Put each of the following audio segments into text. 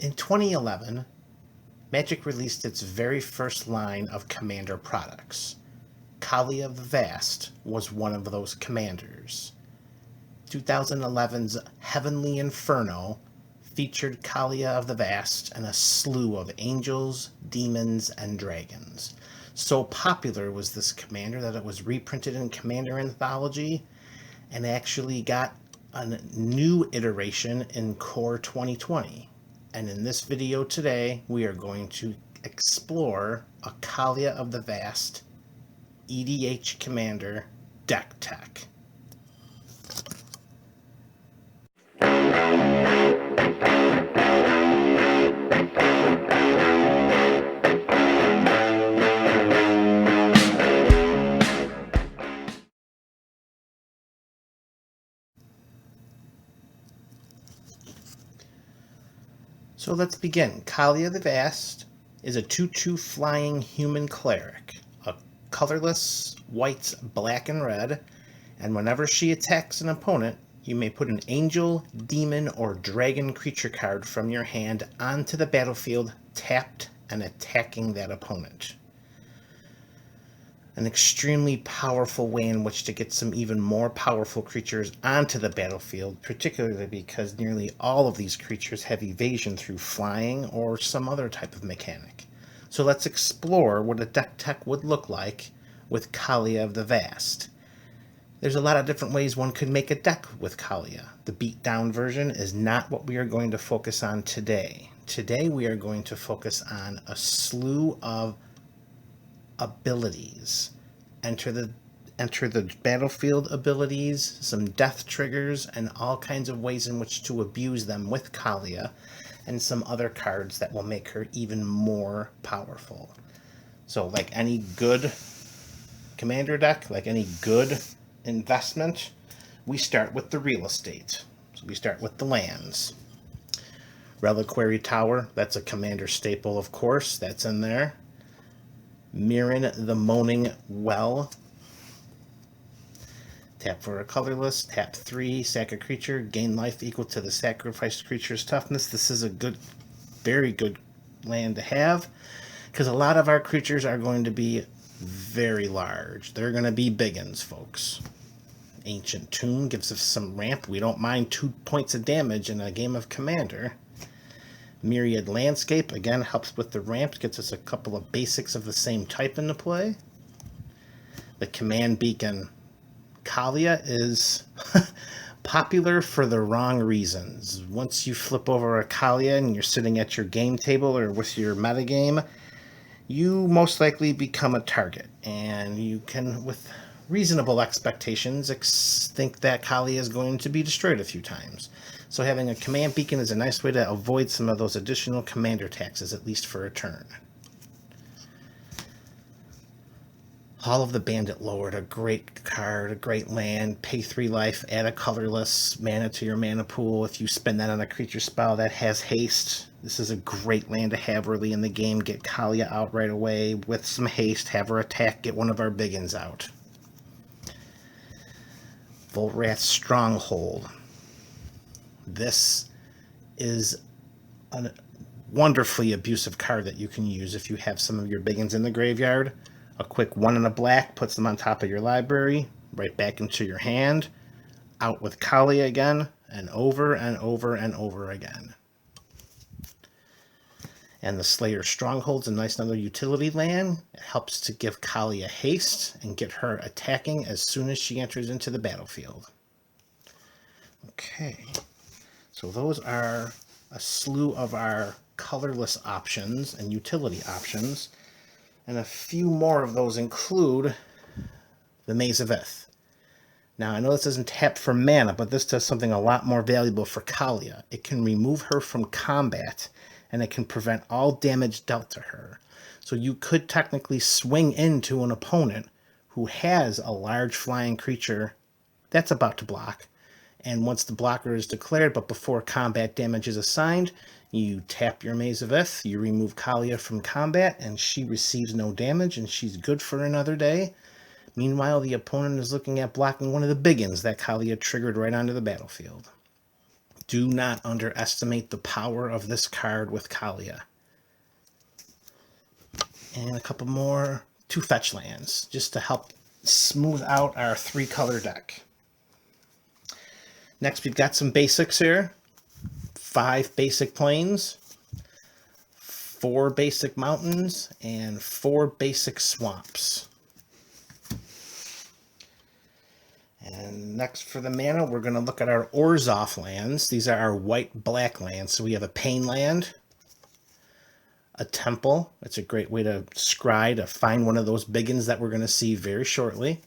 In 2011, Magic released its very first line of Commander products. Kaalia the Vast was one of those commanders. 2011's Heavenly Inferno featured Kaalia of the Vast and a slew of angels, demons, and dragons. So popular was this commander that it was reprinted in Commander Anthology and actually got a new iteration in Core 2020. And in this video today, we are going to explore a Kaalia of the Vast EDH Commander deck tech. So let's begin. Kaalia the Vast is a 2/2 flying human cleric, a colorless whites, black, and red, and whenever she attacks an opponent, you may put an angel, demon, or dragon creature card from your hand onto the battlefield, tapped and attacking that opponent. An extremely powerful way in which to get some even more powerful creatures onto the battlefield, particularly because nearly all of these creatures have evasion through flying or some other type of mechanic. So let's explore what a deck tech would look like with Kaalia of the Vast. There's a lot of different ways one could make a deck with Kaalia. The beatdown version is not what we are going to focus on today. Today we are going to focus on a slew of abilities. Enter the battlefield abilities, some death triggers, and all kinds of ways in which to abuse them with Kaalia, and some other cards that will make her even more powerful. So like any good commander deck, like any good investment, we start with the real estate. So we start with the lands. Reliquary Tower, that's a commander staple, of course, that's in there. Mirren the Moaning Well. Tap for a colorless, tap 3, sack a creature, gain life equal to the sacrificed creature's toughness. This is a good, very good land to have, because a lot of our creatures are going to be very large. They're going to be biggins, folks. Ancient Tomb gives us some ramp. We don't mind 2 points of damage in a game of Commander. Myriad Landscape, again, helps with the ramp, gets us a couple of basics of the same type into play. The Command Beacon. Kaalia is popular for the wrong reasons. Once you flip over a Kaalia and you're sitting at your game table or with your metagame, you most likely become a target. And you can, with reasonable expectations, think that Kaalia is going to be destroyed a few times. So having a command beacon is a nice way to avoid some of those additional commander taxes, at least for a turn. Hall of the Bandit Lord, a great card, a great land. Pay 3 life, add a colorless mana to your mana pool. If you spend that on a creature spell that has haste, this is a great land to have early in the game. Get Kaalia out right away with some haste, have her attack, get one of our biggins out. Volrath's Stronghold. This is a wonderfully abusive card that you can use if you have some of your biggins in the graveyard. A quick 1 and a black puts them on top of your library, right back into your hand, out with Kaalia again, and over and over and over again. And the Slayer Stronghold's a nice another utility land. It helps to give Kaalia haste and get her attacking as soon as she enters into the battlefield. Okay. So those are a slew of our colorless options and utility options, and a few more of those include the Maze of Ith. Now, I know this doesn't tap for mana, but this does something a lot more valuable for Kaalia. It can remove her from combat, and it can prevent all damage dealt to her. So you could technically swing into an opponent who has a large flying creature that's about to block, and once the blocker is declared, but before combat damage is assigned, you tap your Maze of Ith, you remove Kaalia from combat, and she receives no damage, and she's good for another day. Meanwhile, the opponent is looking at blocking one of the biggins that Kaalia triggered right onto the battlefield. Do not underestimate the power of this card with Kaalia. And a couple more 2 fetch lands, just to help smooth out our 3-color deck. Next, we've got some basics here. 5 basic plains, 4 basic mountains, and 4 basic swamps. And next for the mana, we're going to look at our Orzhov lands. These are our white-black lands. So we have a Pain land, a Temple. It's a great way to scry to find one of those biggins that we're going to see very shortly.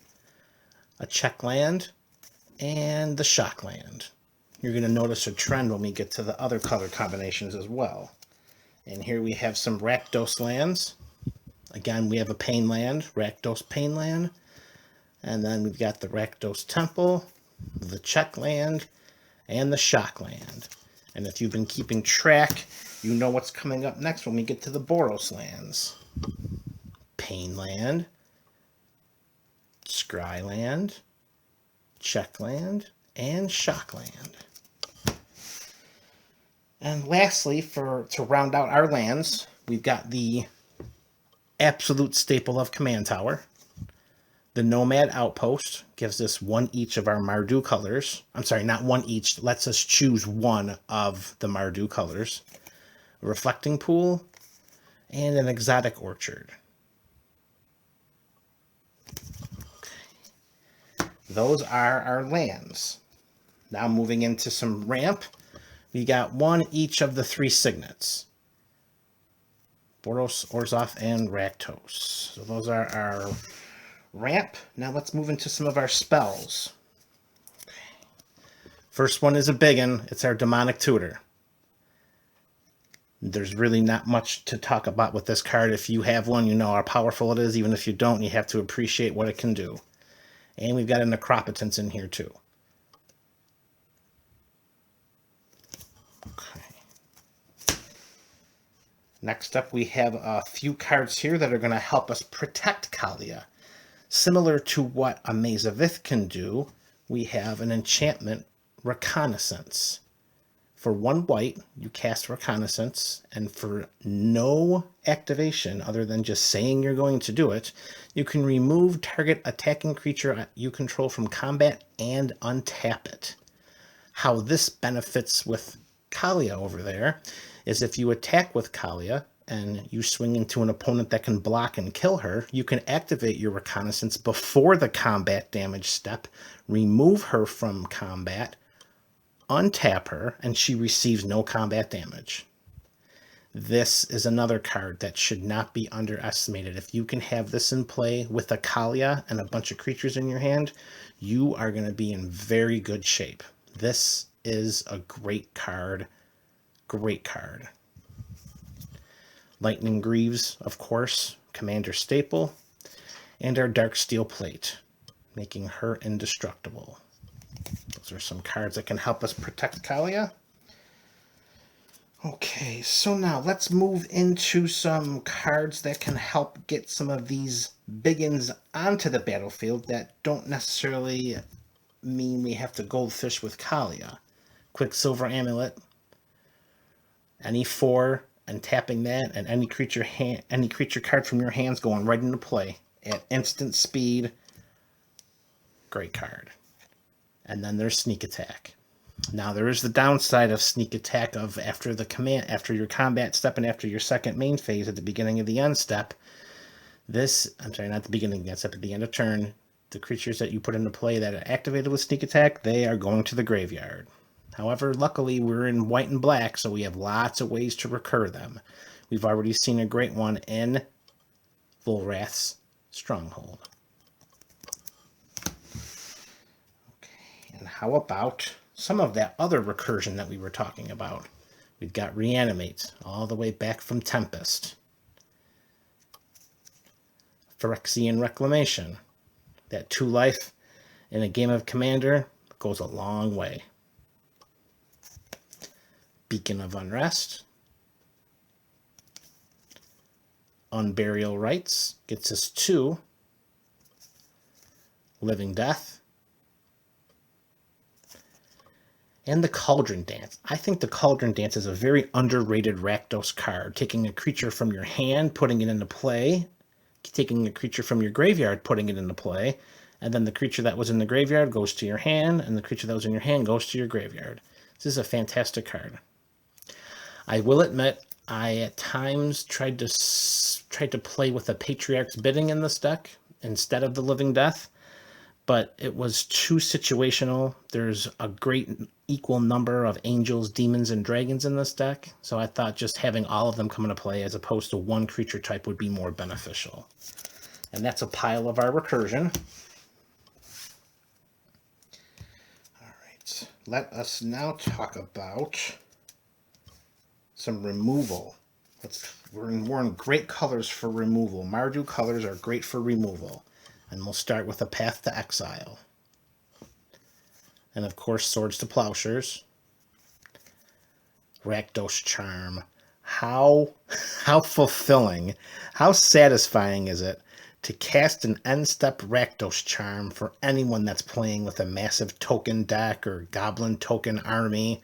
A Check land, and the Shock land. You're going to notice a trend when we get to the other color combinations as well. And here we have some Rakdos lands. Again, we have a Pain land, Rakdos Pain land. And then we've got the Rakdos Temple, the Check land, and the Shock land. And if you've been keeping track, you know what's coming up next when we get to the Boros lands. Pain land, Scry land, Check land, and Shock land. And lastly, to round out our lands, we've got the absolute staple of Command Tower. The Nomad Outpost gives us 1 each of our Mardu colors. I'm sorry, not 1 each. Lets us choose 1 of the Mardu colors. A Reflecting Pool, and an Exotic Orchard. Okay. Those are our lands. Now moving into some ramp, we got 1 each of the 3 signets. Boros, Orzhov, and Rakdos. So those are our ramp. Now let's move into some of our spells. First one is a big one. It's our Demonic Tutor. There's really not much to talk about with this card. If you have one, you know how powerful it is. Even if you don't, you have to appreciate what it can do. And we've got a Necropotence in here too. Okay. Next up, we have a few cards here that are going to help us protect Kaalia. Similar to what a Maze of Ith can do, we have an enchantment, Reconnaissance. For 1 white, you cast Reconnaissance, and for no activation other than just saying you're going to do it, you can remove target attacking creature you control from combat and untap it. How this benefits with Kaalia over there is if you attack with Kaalia, and you swing into an opponent that can block and kill her, you can activate your Reconnaissance before the combat damage step, remove her from combat, untap her, and she receives no combat damage. This is another card that should not be underestimated. If you can have this in play with a Kaalia and a bunch of creatures in your hand, you are going to be in very good shape. This is a great card. Great card. Lightning Greaves, of course, Commander staple, and our Darksteel Plate, making her indestructible. Those are some cards that can help us protect Kaalia. Okay, so now let's move into some cards that can help get some of these biggins onto the battlefield that don't necessarily mean we have to goldfish with Kaalia. Quicksilver Amulet, any 4, and tapping that, and any creature card from your hands going right into play at instant speed. Great card. And then there's Sneak Attack. Now there is the downside of Sneak Attack of after your combat step and after your second main phase at the beginning of the end step. I'm sorry, not the beginning of the end step, at the end of turn, the creatures that you put into play that are activated with Sneak Attack, they are going to the graveyard. However, luckily we're in white and black, so we have lots of ways to recur them. We've already seen a great one in Volrath's Stronghold. Okay, and how about some of that other recursion that we were talking about? We've got Reanimate, all the way back from Tempest. Phyrexian Reclamation. That 2 life in a game of Commander goes a long way. Beacon of Unrest. Unburial Rites gets us 2. Living Death. And the Cauldron Dance. I think the Cauldron Dance is a very underrated Rakdos card. Taking a creature from your hand, putting it into play, taking a creature from your graveyard, putting it into play, and then the creature that was in the graveyard goes to your hand, and the creature that was in your hand goes to your graveyard. This is a fantastic card. I will admit, I at times tried to play with a Patriarch's Bidding in this deck instead of the Living Death, but it was too situational. There's a great equal number of angels, demons, and dragons in this deck, so I thought just having all of them come into play as opposed to one creature type would be more beneficial. And that's a pile of our recursion. All right, let us now talk about some removal. We're in great colors for removal. Mardu colors are great for removal. And we'll start with a Path to Exile. And of course, Swords to Plowshares. Rakdos Charm. How fulfilling, how satisfying is it to cast an end-step Rakdos Charm for anyone that's playing with a massive token deck or goblin token army?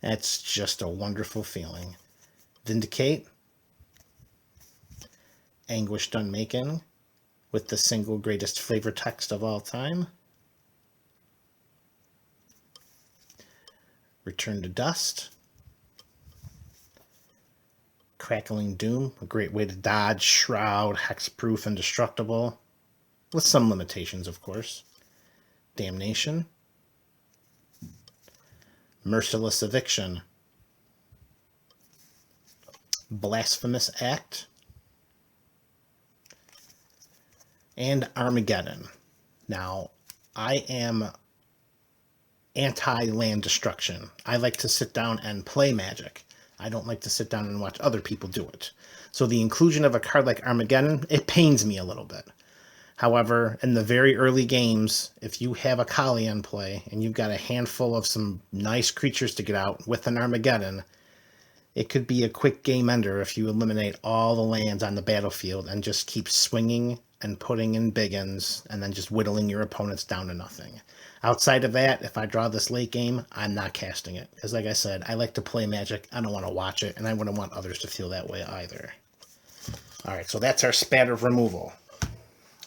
It's just a wonderful feeling. Vindicate. Anguished Unmaking, with the single greatest flavor text of all time. Return to Dust. Crackling Doom, a great way to dodge, shroud, hexproof, indestructible, with some limitations, of course. Damnation. Merciless Eviction. Blasphemous Act. And Armageddon. Now, I am anti-land destruction. I like to sit down and play Magic. I don't like to sit down and watch other people do it. So the inclusion of a card like Armageddon, it pains me a little bit. However, in the very early games, if you have a Kaalia in play and you've got a handful of some nice creatures to get out with an Armageddon, it could be a quick game ender if you eliminate all the lands on the battlefield and just keep swinging and putting in biggins and then just whittling your opponents down to nothing. Outside of that, if I draw this late game, I'm not casting it. Because like I said, I like to play Magic. I don't want to watch it, and I wouldn't want others to feel that way either. All right, so that's our spat of removal.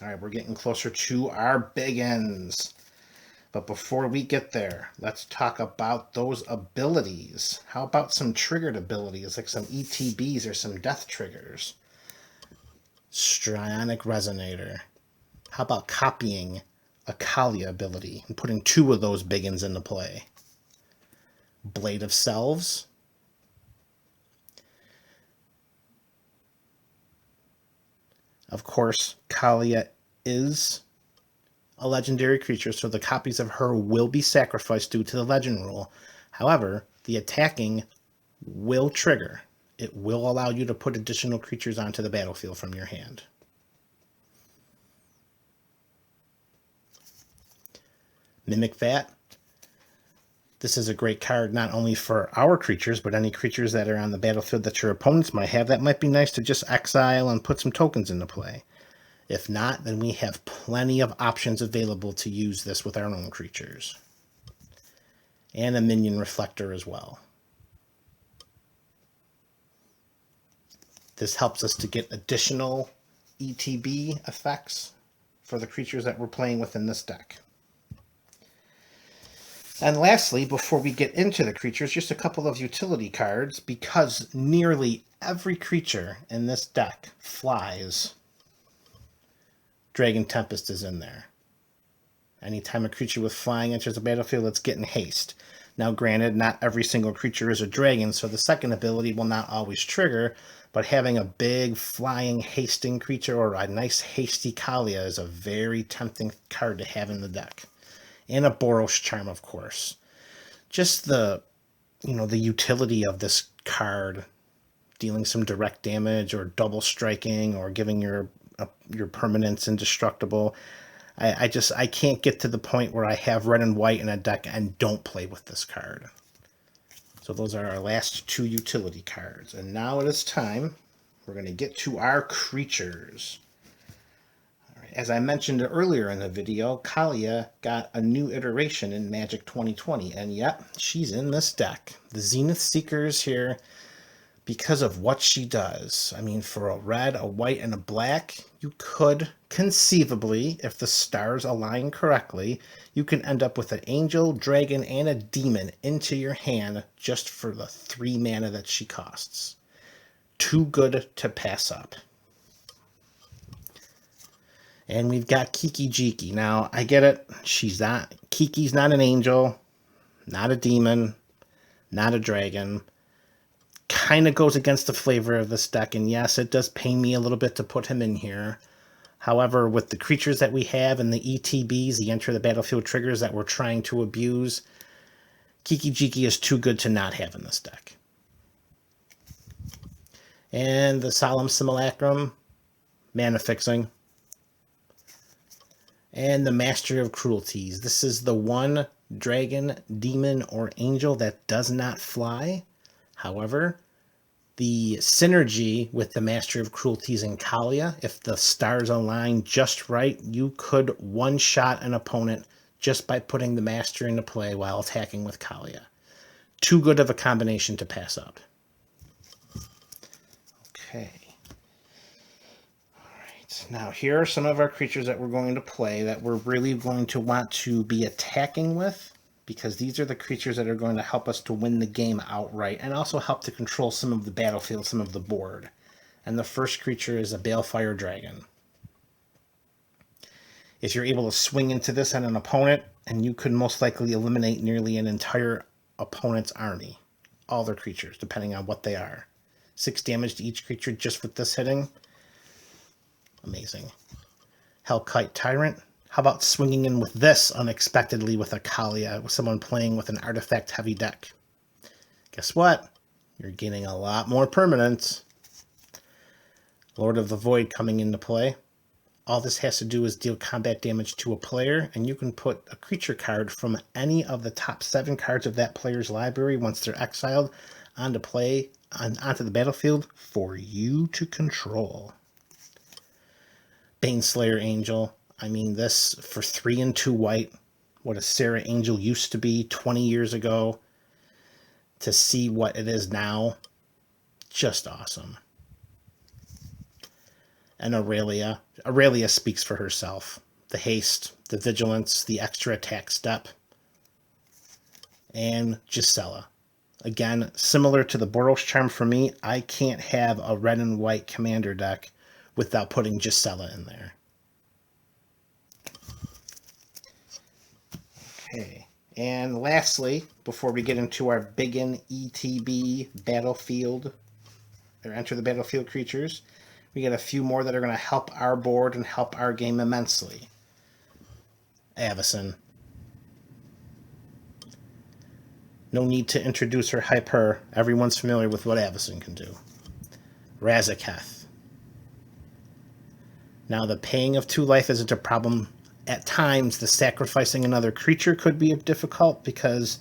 All right, we're getting closer to our biggins. But before we get there, let's talk about those abilities. How about some triggered abilities, like some ETBs or some death triggers? Strionic Resonator. How about copying a Kaalia ability and putting 2 of those biggins into play? Blade of Selves. Of course, Kaalia is a legendary creature, so the copies of her will be sacrificed due to the legend rule. However, the attacking will trigger. It will allow you to put additional creatures onto the battlefield from your hand. Mimic Vat. This is a great card not only for our creatures, but any creatures that are on the battlefield that your opponents might have. That might be nice to just exile and put some tokens into play. If not, then we have plenty of options available to use this with our own creatures. And a Minion Reflector as well. This helps us to get additional ETB effects for the creatures that we're playing with in this deck. And lastly, before we get into the creatures, just a couple of utility cards, because nearly every creature in this deck flies. Dragon Tempest is in there. Anytime a creature with flying enters the battlefield, it's getting haste. Now granted, not every single creature is a dragon, so the second ability will not always trigger, but having a big flying hasting creature or a nice hasty Kaalia is a very tempting card to have in the deck. And a Boros Charm, of course. Just the utility of this card, dealing some direct damage or double striking or giving your permanents indestructible. I can't get to the point where I have red and white in a deck and don't play with this card. So those are our last 2 utility cards. And now it is time. We're going to get to our creatures. All right, As I mentioned earlier in the video, Kaalia got a new iteration in Magic 2020, and yep, she's in this deck. The Zenith Seeker is here because of what she does. I mean, for a red, a white, and a black, you could conceivably, if the stars align correctly, you can end up with an angel, dragon, and a demon into your hand just for the 3 mana that she costs. Too good to pass up. And we've got Kiki Jiki. Now, I get it. Kiki's not an angel, not a demon, not a dragon. Kind of goes against the flavor of this deck, and yes, it does pain me a little bit to put him in here. However, with the creatures that we have and the ETBs, the enter the battlefield triggers that we're trying to abuse, Kiki Jiki is too good to not have in this deck. And the Solemn Simulacrum, mana fixing. And the Master of Cruelties. This is the one dragon, demon, or angel that does not fly. However, the synergy with the Master of Cruelties and Kaalia, if the stars align just right, you could one-shot an opponent just by putting the Master into play while attacking with Kaalia. Too good of a combination to pass up. Okay. Now, here are some of our creatures that we're going to play that we're really going to want to be attacking with, because these are the creatures that are going to help us to win the game outright and also help to control some of the battlefield, some of the board. And the first creature is a Balefire Dragon. If you're able to swing into this on an opponent, and you could most likely eliminate nearly an entire opponent's army, all their creatures, depending on what they are. 6 damage to each creature just with this hitting. Amazing. Hellkite Tyrant. How about swinging in with this unexpectedly with a Kaalia, with someone playing with an artifact-heavy deck? Guess what? You're gaining a lot more permanents. Lord of the Void coming into play. All this has to do is deal combat damage to a player, and you can put a creature card from any of the top 7 cards of that player's library once they're exiled onto the battlefield for you to control. Baneslayer Angel. I mean, this for 3 and 2 white, what a Sarah Angel used to be 20 years ago, to see what it is now, just awesome. And Aurelia. Aurelia speaks for herself. The haste, the vigilance, the extra attack step. And Gisela. Again, similar to the Boros Charm for me, I can't have a red and white commander deck without putting Gisela in there. Okay, and lastly, before we get into our Biggin ETB battlefield, or enter the battlefield creatures, we get a few more that are going to help our board and help our game immensely. Avacyn. No need to introduce or hype her. Everyone's familiar with what Avacyn can do. Razaketh. Now, the paying of 2 life isn't a problem. At times, the sacrificing another creature could be difficult because,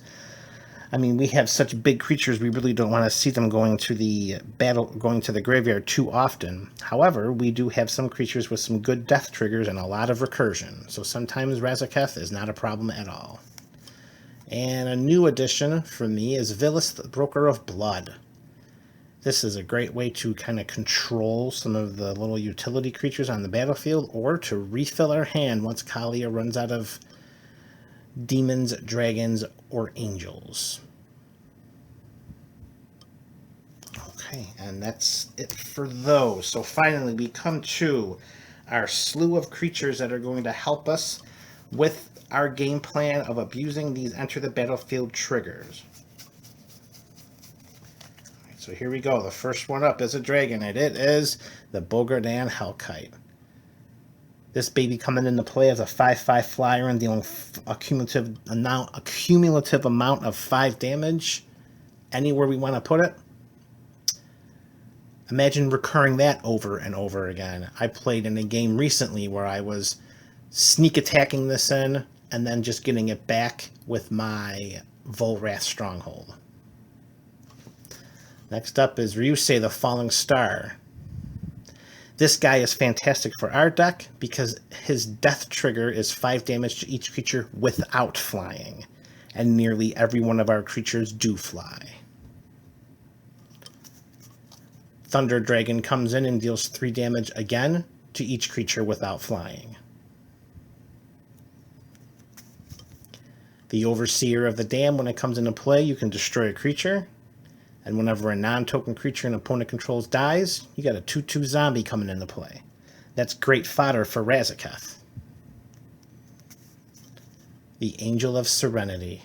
I mean, we have such big creatures, we really don't want to see them going to the graveyard too often. However, we do have some creatures with some good death triggers and a lot of recursion, so sometimes Razaketh is not a problem at all. And a new addition for me is Vilis, the Broker of Blood. This is a great way to kind of control some of the little utility creatures on the battlefield, or to refill our hand once Kaalia runs out of demons, dragons, or angels. Okay, and that's it for those. So finally we come to our slew of creatures that are going to help us with our game plan of abusing these enter the battlefield triggers. So here we go. The first one up is a dragon, and it is the Bogardan Hellkite. This baby coming into play as a 5/5 flyer and dealing a cumulative amount of 5 damage anywhere we want to put it. Imagine recurring that over and over again. I played in a game recently where I was sneak attacking this in and then just getting it back with my Volrath Stronghold. Next up is Ryusei the Falling Star. This guy is fantastic for our deck because his death trigger is 5 damage to each creature without flying. And nearly every one of our creatures do fly. Thunder Dragon comes in and deals 3 damage again to each creature without flying. The Overseer of the Dam, when it comes into play, you can destroy a creature. And whenever a non-token creature an opponent controls dies, you got a 2/2 zombie coming into play. That's great fodder for Razaketh. The Angel of Serenity.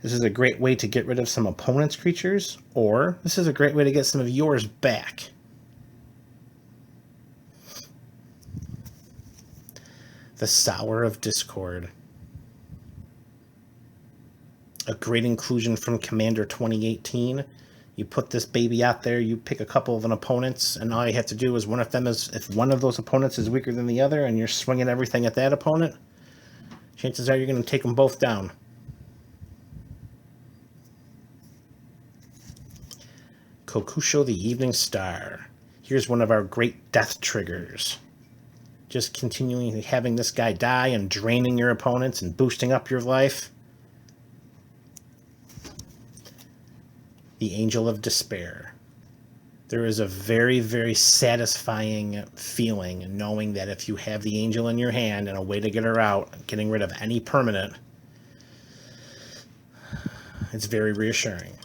This is a great way to get rid of some opponent's creatures, or this is a great way to get some of yours back. The Sour of Discord. A great inclusion from Commander 2018. You put this baby out there, you pick a couple of an opponents, and all you have to do is if one of those opponents is weaker than the other and you're swinging everything at that opponent, chances are you're going to take them both down. Kokusho the Evening Star. Here's one of our great death triggers. Just continuing having this guy die and draining your opponents and boosting up your life. The Angel of Despair. There is a very, very satisfying feeling knowing that if you have the angel in your hand and a way to get her out, getting rid of any permanent, it's very reassuring.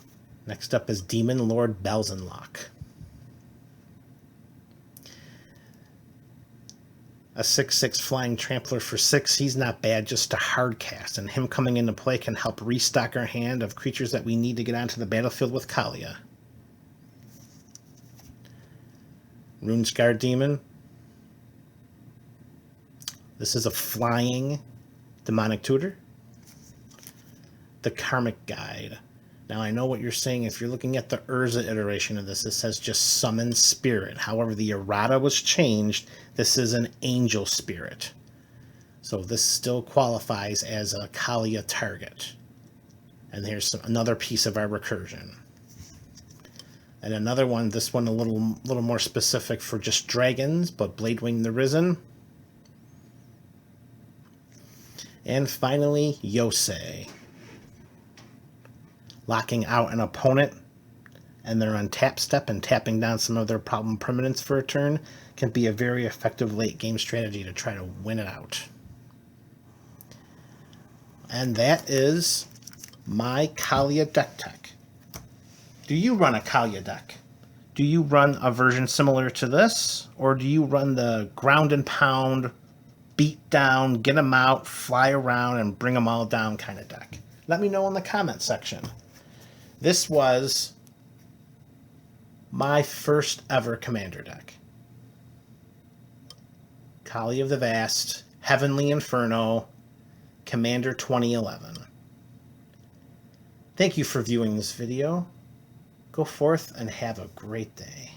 Next up is Demon Lord Belzenlock. A 6/6 flying trampler for 6. He's not bad, just a hard cast, and him coming into play can help restock our hand of creatures that we need to get onto the battlefield with Kaalia. Runescar Demon. This is a flying demonic tutor. The Karmic Guide. Now I know what you're saying. If you're looking at the Urza iteration of this, it says just summon spirit. However, the errata was changed. This is an angel spirit. So this still qualifies as a Kaalia target. And here's another piece of our recursion. And another one, this one a little more specific for just dragons, but Bladewing the Risen. And finally, Yosei. Locking out an opponent and they're on tap step and tapping down some of their problem permanents for a turn can be a very effective late game strategy to try to win it out. And that is my Kaalia deck tech. Do you run a Kaalia deck? Do you run a version similar to this? Or do you run the ground and pound, beat down, get them out, fly around, and bring them all down kind of deck? Let me know in the comment section. This was my first ever Commander deck. Kaalia of the Vast, Heavenly Inferno, Commander 2011. Thank you for viewing this video. Go forth and have a great day.